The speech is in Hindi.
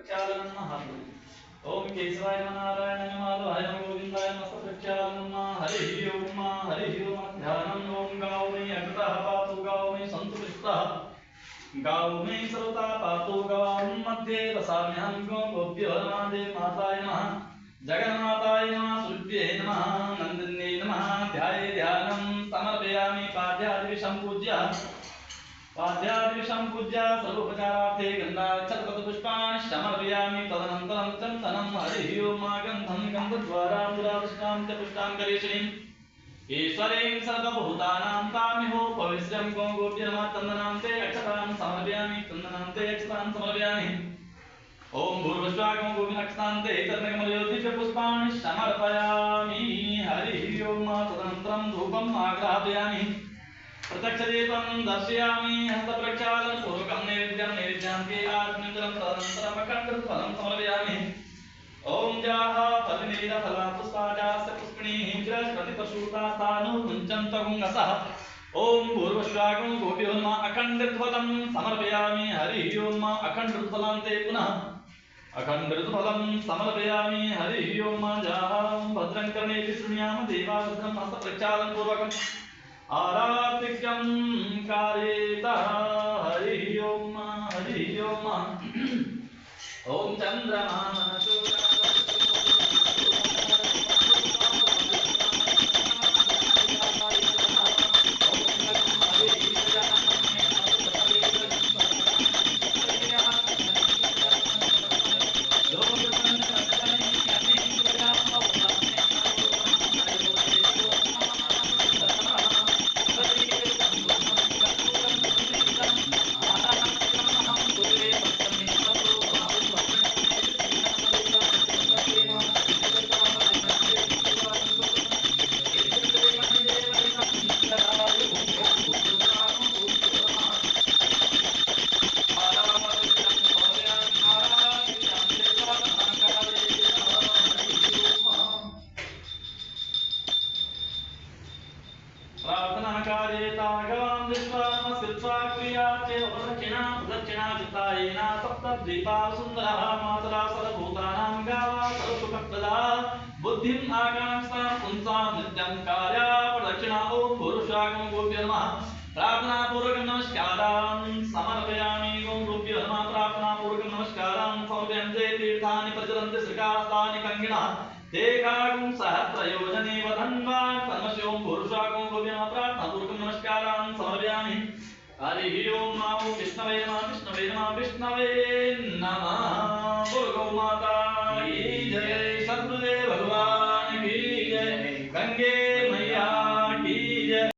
प्रक्षालनं नमः। ओम केशवाय नमः, नारायणाय नमः, माधवाय नमः, गोविंदाय नमः, प्रक्षालनं नमः। हरिः ओम ध्यानम्। ओम गाओ में अकृतः पातु, गाओ में संतुष्टः, गाओ में सर्वथा पातु, गवां मध्ये वसाम्यहं। गोभ्यो नमः, देवमाताय नमः, जगन्माताय नमः, सूर्ये नमः, नन्दिन्ये नमः। ध्याये ध्यानं समर्पयामि पाद्यादिविषं पूज्य, पाद्यादिविषं पूज्य सर्वोपचारार्थे गन्धाक्षतपत्रपुष्पाणि समर्पयामि। तदनन्तरं चन्दनं। हरिः ओम गन्धं गन्धद्वारा पुरादृष्टां च पुष्टां करिष्येम्। ईश्वरीं सर्वभूतानां तामिहो पवित्रं। गोभ्यो नमः, चन्दनां ते अक्षतां समर्पयामि, चन्दनां ते अक्षतां समर्पयामि। ओम भूर्भुवस्वागं गोविनक्षतान्ते तन्मकमलयोदिव्यपुष्पाणि समर्पयामि। हरिः ओम तदनन्तरं धूपम् आग्रापयामि, प्रत्यक्षदीपं दर्शयामि। हस्तप्रक्षालनपूर्वकं नैवेद्यं नैवेद्यान्ते आत्मनिर्जलं। तदनन्तरम् अखण्डफलं समर्पयामि। ओम जाः फलनिरीरफलपुष्पाजास्य पुष्पिणीः चिरस्मृतिप्रसूतास्तानुमुञ्चन्तगुङ्गसः। ओम पूर्वश्वागं गोभ्यो नमः, अखण्डफलं समर्पयामि। हरिः ओम अखण्डफलं ते पुनः अखण्डफलं समर्पयामि। हरिः ओम जाः भद्रं कर्णेभिः शृणुयाम देवा, भद्रं हस्तप्रक्षालनपूर्वकम् आराधिक्यं कारयेतः। हरिः ओम ओम चंद्रमा दीपा सुंदरः मातरा सर्वभूतानां गावा सर्वसुखप्रदा बुद्धिं आकांक्षा पुंसां नित्यं कार्या प्रदक्षिणा। ओम भूर्भुवस्वागं गोभ्यो नमः, प्रार्थनापूर्वकं नमस्कारान् समर्पयामि। ओम गोभ्यो नमः, प्रार्थनापूर्वकं नमस्कारान् समर्पयन्ते। तीर्थानि प्रचलन्ति श्रीकास्तानि कङ्गिणः, ते कागुं सहस्रयोजने वधन्वान् तन्मस्य। ओम भूर्भुवस्वागं गोभ्यो नमः, प्रार्थनापूर्वकं नमस्कारान् समर्पयामि। हरिः ओम नमो विष्णवे नमः, विष्णवे नमः, विष्णवे नमः। बोलो गौ माता की जय, सद्गुरुदेव